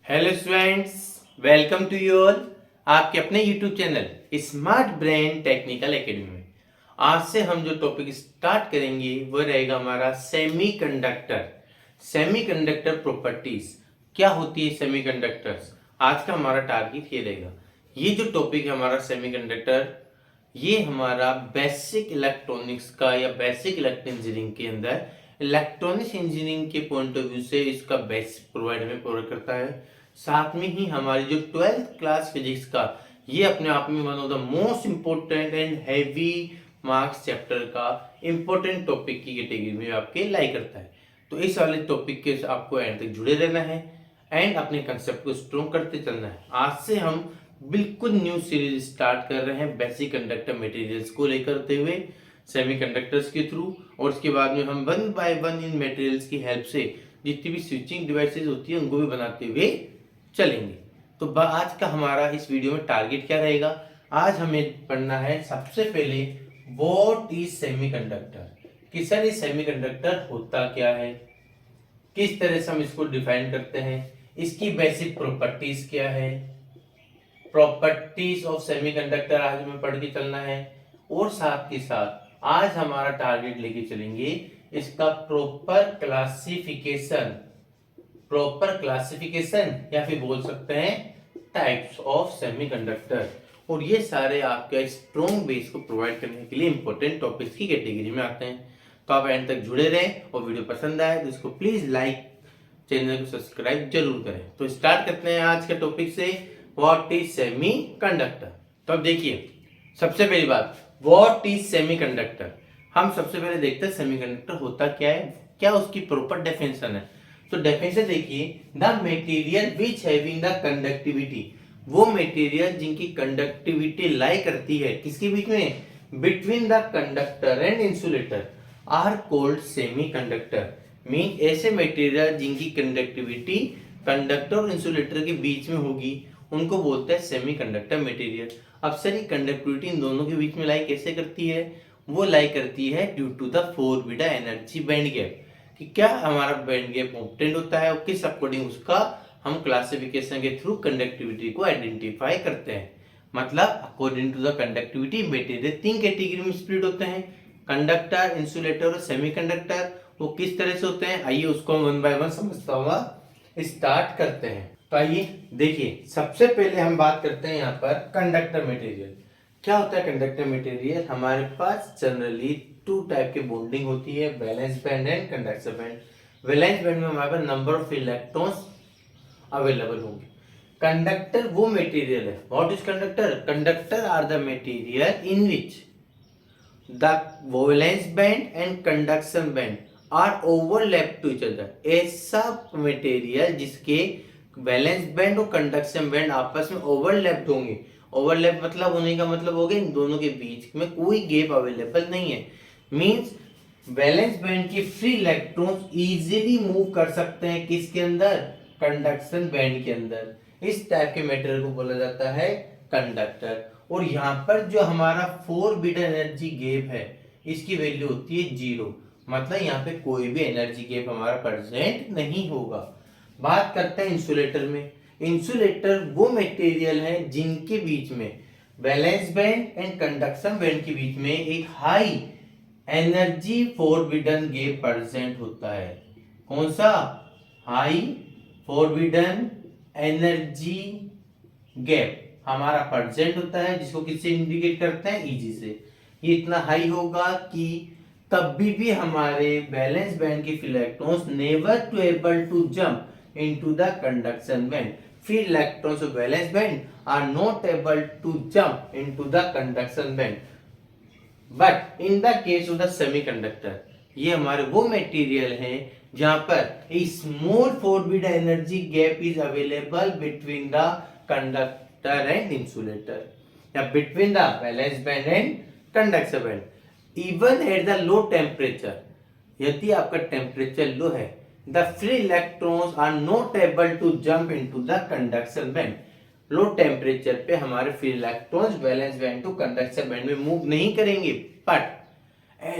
Hello students, welcome to you all. आपके अपने YouTube channel Smart Brain Technical Academy में आज से हम जो टॉपिक स्टार्ट करेंगे वो रहेगा हमारा सेमीकंडक्टर। सेमीकंडक्टर प्रॉपर्टीज क्या होती है सेमीकंडक्टर्स, आज का हमारा टारगेट ये रहेगा। ये जो टॉपिक है हमारा सेमीकंडक्टर, ये हमारा बेसिक इलेक्ट्रॉनिक्स का या बेसिक इलेक्ट्रिक इंजीनियरिंग के अंदर इलेक्ट्रॉनिक्स इंजीनियरिंग के पॉइंट ऑफ व्यू से इसका बेसिक प्रोवाइड करता है। साथ में ही हमारी जो 12th क्लास फिजिक्स का ये अपने आप में one of the most important and heavy marks chapter का इम्पोर्टेंट टॉपिक की कैटेगरी में आपके लाई करता है। तो इस वाले टॉपिक के आपको एंड तक जुड़े रहना है एंड अपने कंसेप्ट को स्ट्रॉन्ग करते चलना है। आज से हम बिल्कुल न्यू सीरीज स्टार्ट कर रहे हैं बेसिक कंडक्टर मटेरियल्स को लेकर हुए सेमीकंडक्टर्स के थ्रू, और उसके बाद में हम one by one in materials की हेल्प से जितनी भी स्विचिंग डिवाइसेस होती है उनको भी बनाते हुए चलेंगे। तो आज का हमारा इस वीडियो में टारगेट क्या रहेगा, आज हमें पढ़ना है सबसे पहले व्हाट इज सेमीकंडक्टर, कि सर ये सेमीकंडक्टर होता क्या है, किस तरह से हम इसको डिफाइन करते हैं, इसकी बेसिक प्रॉपर्टीज क्या है, प्रॉपर्टीज ऑफ सेमीकंडक्टर आज हमें पढ़ के चलना है। और साथ के साथ आज हमारा टारगेट लेके चलेंगे इसका प्रॉपर क्लासिफिकेशन या फिर बोल सकते हैं टाइप्स ऑफ सेमीकंडक्टर। और ये सारे आपके स्ट्रॉन्ग बेस को प्रोवाइड करने के लिए इंपॉर्टेंट टॉपिक्स की कैटेगरी में आते हैं। तो आप एंड तक जुड़े रहें और वीडियो पसंद आए तो इसको प्लीज लाइक, चैनल को सब्सक्राइब जरूर करें। तो स्टार्ट करते हैं आज के टॉपिक से, व्हाट इज सेमीकंडक्टर। तो अब देखिए, सबसे पहली बात व्हाट इज सेमीकंडक्टर। हम सबसे पहले देखते हैं सेमीकंडक्टर होता क्या है, क्या उसकी प्रॉपर डेफिनेशन है। तो डेफिनेशन देखिए, the material which having the conductivity, वो मटेरियल जिनकी कंडक्टिविटी लाई करती है किसके बीच में, between the conductor and insulator are called semiconductor. Mean ऐसे मटेरियल जिनकी कंडक्टिविटी कंडक्टर और इंसुलेटर के बीच में होगी उनको बोलते हैं सेमीकंडक्टर मटेरियल। अब सर ये कंडक्टिविटी इन दोनों के बीच में लाई कैसे करती है, वो लाई करती है due to the forbidden energy band gap, कि क्या हमारा बैंड गैप ऑब्टेंड होता है और किस अकॉर्डिंग उसका हम क्लासिफिकेशन के थ्रू कंडक्टिविटी को आइडेंटिफाई करते हैं। मतलब according to the conductivity material 3 category में स्प्लिट होते हैं, कंडक्टर, इंसुलेटर और सेमीकंडक्टर। वो किस तरह से होते हैं आइए उसको हम वन बाय वन समझता हुआ स्टार्ट करते हैं। तो आइए देखिए, सबसे पहले हम बात करते हैं यहाँ पर कंडक्टर मटेरियल। क्या होता है कंडक्टर मटेरियल, हमारे पास जनरली 2 टाइप की बॉन्डिंग होती है, valence band and conduction band. Valence band में हमारे पास नंबर ऑफ इलेक्ट्रॉन्स अवेलेबल होंगे। कंडक्टर वो मटेरियल है, what is conductor, conductor are the material in which the valence band and conduction band are overlap to each other. ऐसा material जिसके valence band और conduction band आपस में overlapped होंगे। Overlap मतलब होने का मतलब हो गया इन दोनों के बीच में कोई गैप अवेलेबल नहीं है। मींस वैलेंस बैंड के फ्री इलेक्ट्रॉन्स इजीली मूव कर सकते हैं किसके अंदर, कंडक्शन बैंड के अंदर। इस टाइप के मटेरियल को बोला जाता है कंडक्टर। और यहाँ पर जो हमारा फोरबिडन एनर्जी गैप है इसकी वैल्यू होती है 0, मतलब यहाँ पे कोई भी एनर्जी गैप हमारा प्रेजेंट नहीं होगा। बात करते हैं इंसुलेटर में। इंसुलेटर वो मटेरियल है जिनके बीच में valence band and conduction band के बीच में एक high energy forbidden gap present होता है। कौन सा, हाई फोरबिडन एनर्जी गैप हमारा प्रेजेंट होता है, जिसको किससे इंडिकेट करते हैं, इजी से। ये इतना हाई होगा कि कभी भी हमारे वैलेंस बैंड के electrons never to able to jump into the conduction band. Free electrons of valence band are not able to jump into the conduction band. But in the case of the semiconductor, ये हमारे वो material हैं जहां पर a small forbidden energy gap is available between the conductor and insulator, या between the valence band and conduction band. Even at the low temperature, यदि आपका temperature low है, the free electrons are not able to jump into the conduction band. Low temperature पे हमारे free electrons valence band to conduction band में move नहीं करेंगे। But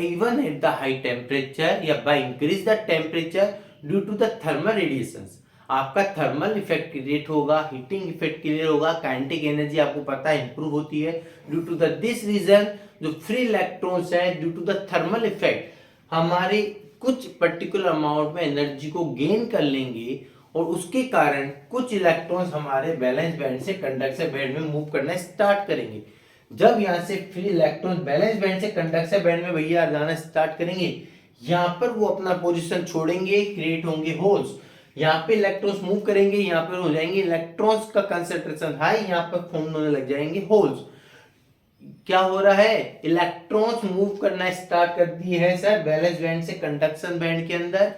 even at the high temperature या by increase the temperature due to the thermal radiations, आपका thermal effect create होगा, heating effect create होगा, kinetic energy आपको पता है इंप्रूव होती है। Due to the this reason जो फ्री इलेक्ट्रॉन्स है due to the thermal effect हमारे कुछ पर्टिकुलर अमाउंट में एनर्जी को गेन कर लेंगे और उसके कारण कुछ इलेक्ट्रॉन्स हमारे वैलेंस बैंड से कंडक्शन बैंड में मूव करना स्टार्ट करेंगे। जब यहाँ से फ्री इलेक्ट्रॉन बैलेंस बैंड से कंडक्शन बैंड में भैया जाना स्टार्ट करेंगे, यहाँ पर वो अपना पोजीशन छोड़ेंगे, क्रिएट होंगे होल्स। यहाँ पे इलेक्ट्रॉन्स मूव करेंगे, यहाँ पर हो जाएंगे इलेक्ट्रॉन्स का कंसंट्रेशन हाई, यहाँ पर फॉर्म होने लग जाएंगे होल्स। क्या हो रहा है, इलेक्ट्रॉन्स मूव करना स्टार्ट कर दिए हैं सर बैलेंस बैंड से कंडक्शन बैंड के अंदर।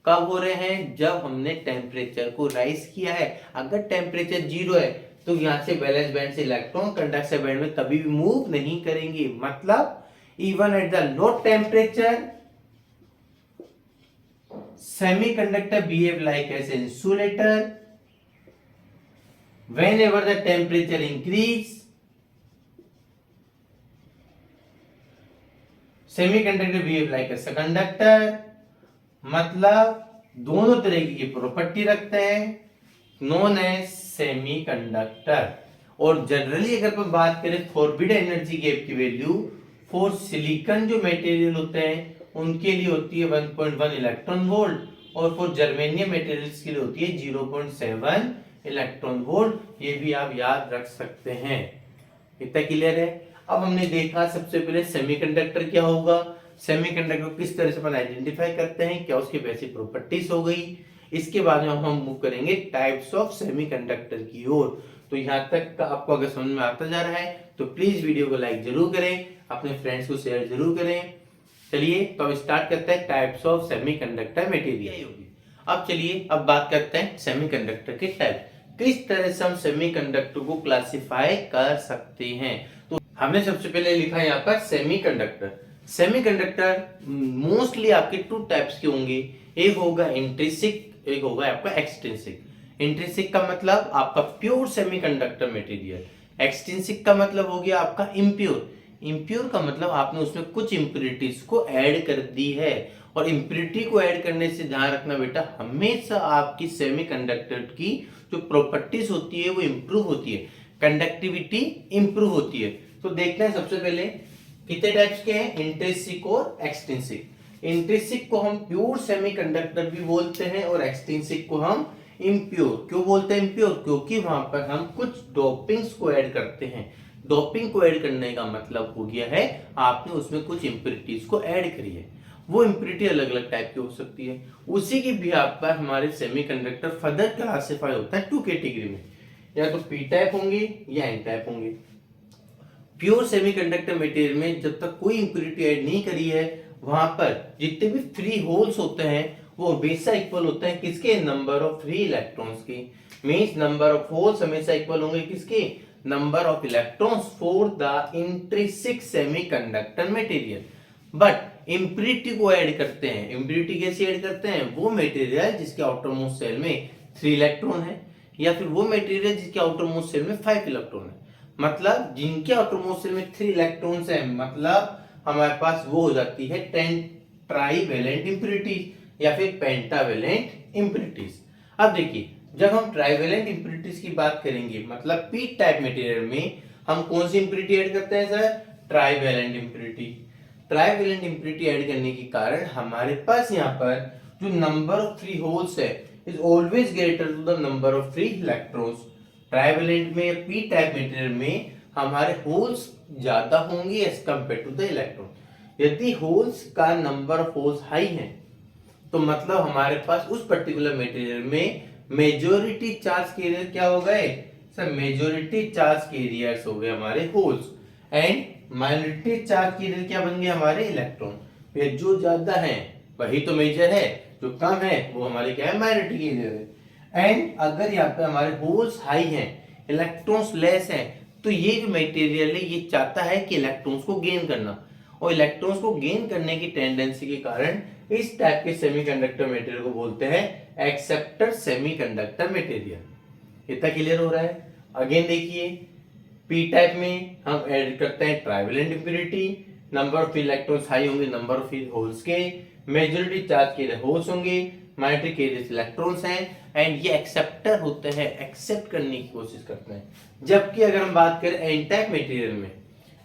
कब हो रहे हैं, जब हमने टेम्परेचर को राइज किया है। अगर टेम्परेचर 0 है तो यहाँ से बैलेंस बैंड से इलेक्ट्रॉन कंडक्शन बैंड में कभी भी मूव नहीं करेंगे। मतलब even at the low temperature semiconductor behave like as an insulator. Whenever the temperature increase, semiconductor behave like a conductor. मतलब दोनों तरह की प्रॉपर्टी रखते हैं, नोन एज सेमीकंडक्टर। और जनरली अगर हम बात करें फॉरबिड एनर्जी गैप की वैल्यू फॉर सिलिकॉन जो मटेरियल होते हैं उनके लिए होती है 1.1 इलेक्ट्रॉन वोल्ट और फॉर जर्मेनियम मटेरियल्स के लिए होती है 0.7 इलेक्ट्रॉन वोल्ट। ये भी आप याद रख सकते हैं। इतना क्लियर है। अब हमने देखा सबसे पहले सेमीकंडक्टर क्या होगा, सेमीकंडक्टर को किस तरह से अपन आइडेंटिफाई करते हैं, क्या उसकी बेसिक प्रॉपर्टीज हो गई। इसके बाद में हम मूव करेंगे टाइप्स ऑफ सेमीकंडक्टर की ओर। तो यहाँ तक का आपको अगर समझ में आता जा रहा है तो प्लीज वीडियो को लाइक जरूर करें, अपने फ्रेंड्स को शेयर जरूर करें। चलिए तो अब स्टार्ट करते हैं टाइप्स ऑफ सेमीकंडक्टर मटेरियल। अब चलिए अब बात करते हैं सेमीकंडक्टर के टाइप, किस तरह से हम सेमीकंडक्टर को क्लासिफाई कर सकते हैं। तो हमने सबसे पहले लिखा यहाँ पर सेमीकंडक्टर। सेमीकंडक्टर मोस्टली आपके टू टाइप्स के होंगे, एक होगा इंट्रिंसिक, एक होगा आपका एक्सट्रिंसिक। इंट्रिंसिक का मतलब आपका प्योर सेमीकंडक्टर मटेरियल, एक्सट्रिंसिक का मतलब हो गया आपका इम्प्योर। इम्प्योर का मतलब आपने उसमें कुछ इम्प्योरिटीज को ऐड कर दी है। और इम्प्योरिटी को ऐड करने से ध्यान रखना बेटा, हमेशा आपकी सेमीकंडक्टर की जो प्रॉपर्टीज होती है वो इंप्रूव होती है, कंडक्टिविटी इंप्रूव होती है। तो देखते हैं सबसे पहले कितने टाइप्स के हैं, इंट्रिंसिक और एक्सट्रिंसिक। इंट्रिंसिक को हम प्योर सेमीकंडक्टर भी बोलते हैं और एक्सट्रिंसिक को हम इम्प्योर। क्यों बोलते हैं इम्प्योर, क्योंकि वहां पर हम कुछ डोपिंग्स को ऐड करते हैं। डोपिंग को ऐड करने का मतलब हो गया है आपने उसमें कुछ इंप्योरिटीज को ऐड करी है। वो इंप्योरिटी अलग अलग टाइप की हो सकती है। उसी की बिहाफ पर हमारे सेमीकंडक्टर फर्दर क्लासिफाई होता है टू कैटेगरी में, या तो पी टाइप होंगे या एन टाइप होंगे। प्योर सेमीकंडक्टर मटेरियल में जब तक कोई इंप्योरिटी ऐड नहीं करी है वहां पर जितने भी फ्री होल्स होते हैं वो हमेशा इक्वल होते हैं किसके, नंबर ऑफ फ्री इलेक्ट्रॉन्स के। मींस नंबर ऑफ होल्स हमेशा इक्वल होंगे किसके, number of electrons for the intrinsic semiconductor material। But impurity को ऐड करते हैं। इम्प्योरिटी कैसे ऐड करते हैं, वो मटेरियल जिसके आउटर मोस्ट सेल में 3 इलेक्ट्रॉन है, या फिर वो मटेरियल जिसके आउटर मोस्ट सेल में 5 इलेक्ट्रॉन है। मतलब जिनके आउटर मोस्ट सेल में 3 इलेक्ट्रॉन्स हैं, मतलब हमारे पास वो हो जाती है 10 ट्राईवैलेंट इम्प्योरिटीज या फिर पेंटावैलेंट इम्प्योरिटीज। अब देखिए जब हम ट्राईवैलेंट इम्प्योरिटीज की बात करेंगे, मतलब पी टाइप मटेरियल में हम कौन सी इम्प्योरिटी ऐड करते हैं sir, trivalent impurity. Trivalent impurity add करने के कारण हमारे पास यहाँ पर जो नंबर ऑफ फ्री होल्स है is always greater to the number of free electrons. Trivalent में पी टाइप मटेरियल में हमारे होल्स ज्यादा होंगे as compare to the electron. यदि होल्स का नंबर ऑफ होल्स हाई है तो मतलब हमारे पास उस पर्टिकुलर मटेरियल में मेजॉरिटी चार्ज कैरियर क्या हो गए सर, मेजॉरिटी चार्ज कैरियर्स हो गए हमारे holes, and minority charge carrier क्या बन गए हमारे इलेक्ट्रॉन। जो ज्यादा है वही तो मेजर है, जो कम है वो हमारे क्या है, माइनॉरिटी कैरियर है। एंड अगर यहाँ पे हमारे होल्स हाई हैं, इलेक्ट्रॉन्स लेस हैं, तो ये जो मटेरियल है ये चाहता है कि इलेक्ट्रॉन्स को गेन करना, और इलेक्ट्रॉन्स को गेन करने की टेंडेंसी के कारण इस टाइप के सेमीकंडक्टर मटेरियल को बोलते हैं एक्सेप्टर सेमीकंडक्टर मटेरियल। इतना क्लियर हो रहा है। अगेन देखिए पी टाइप में हम ऐड करते हैं trivalent impurity, number of electrons high होंगे नंबर ऑफ होल्स के, मेजॉरिटी चार्ज कैरियर होल्स होंगे, माइनॉरिटी कैरियर्स इलेक्ट्रॉन्स हैं, एंड ये एक्सेप्टर होते हैं, एक्सेप्ट करने की कोशिश करते हैं। जबकि अगर हम बात करें एन टाइप मटेरियल में,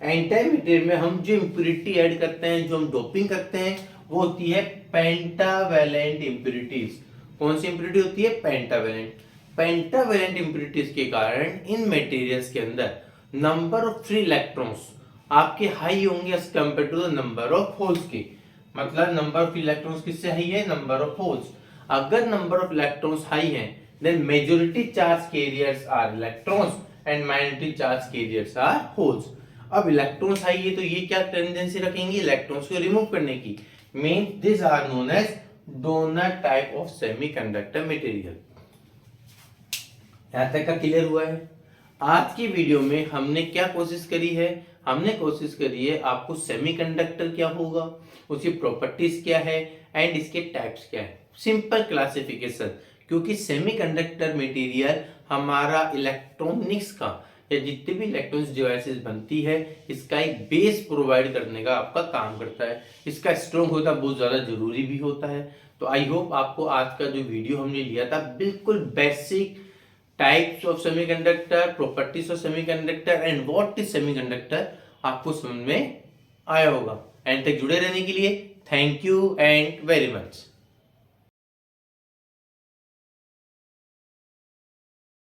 एन टाइप मटेरियल में हम जो इम्प्योरिटी ऐड करते हैं, जो हम डोपिंग करते हैं, वो होती है पेंटावेलेंट इम्प्योरिटीज। कौन सी इम्प्योरिटी होती है? पेंटावेलेंट। पेंटावेलेंट इम्प्योरिटीज के कारण इन मटेरियल्स के अंदर नंबर ऑफ फ्री इलेक्ट्रॉन्स आपके हाई होंगे as compare to the number of holes के। मतलब नंबर ऑफ इलेक्ट्रॉन्स किससे हाई है? Number of holes. अगर नंबर ऑफ इलेक्ट्रॉन्स हाई हैं, then majority charge carriers are electrons and minority charge carriers are holes. अब electrons high है तो ये क्या टेंडेंसी रखेंगे? इलेक्ट्रॉन्स को रिमूव करने की। Mean this are known as donor type of semiconductor material. यहां तक का क्लियर हुआ है? आज की वीडियो में हमने क्या कोशिश करी है? हमने कोशिश करी है आपको सेमीकंडक्टर क्या होगा, उसकी प्रॉपर्टीज क्या है, एंड इसके टाइप्स क्या है। सिंपल क्लासिफिकेशन, क्योंकि सेमीकंडक्टर मटेरियल हमारा इलेक्ट्रॉनिक्स का या जितने भी इलेक्ट्रॉनिक्स डिवाइसेस बनती है, इसका एक बेस प्रोवाइड करने का आपका काम करता है। इसका स्ट्रॉन्ग होता बहुत ज़्यादा जरूरी भी होता है। तो आई होप आपको आज का जो वीडियो हमने लिया था बिल्कुल basic types of semiconductor, properties of semiconductor and what is semiconductor आपको समझ में आया होगा। एंड तक जुड़े रहने के लिए thank you and very much.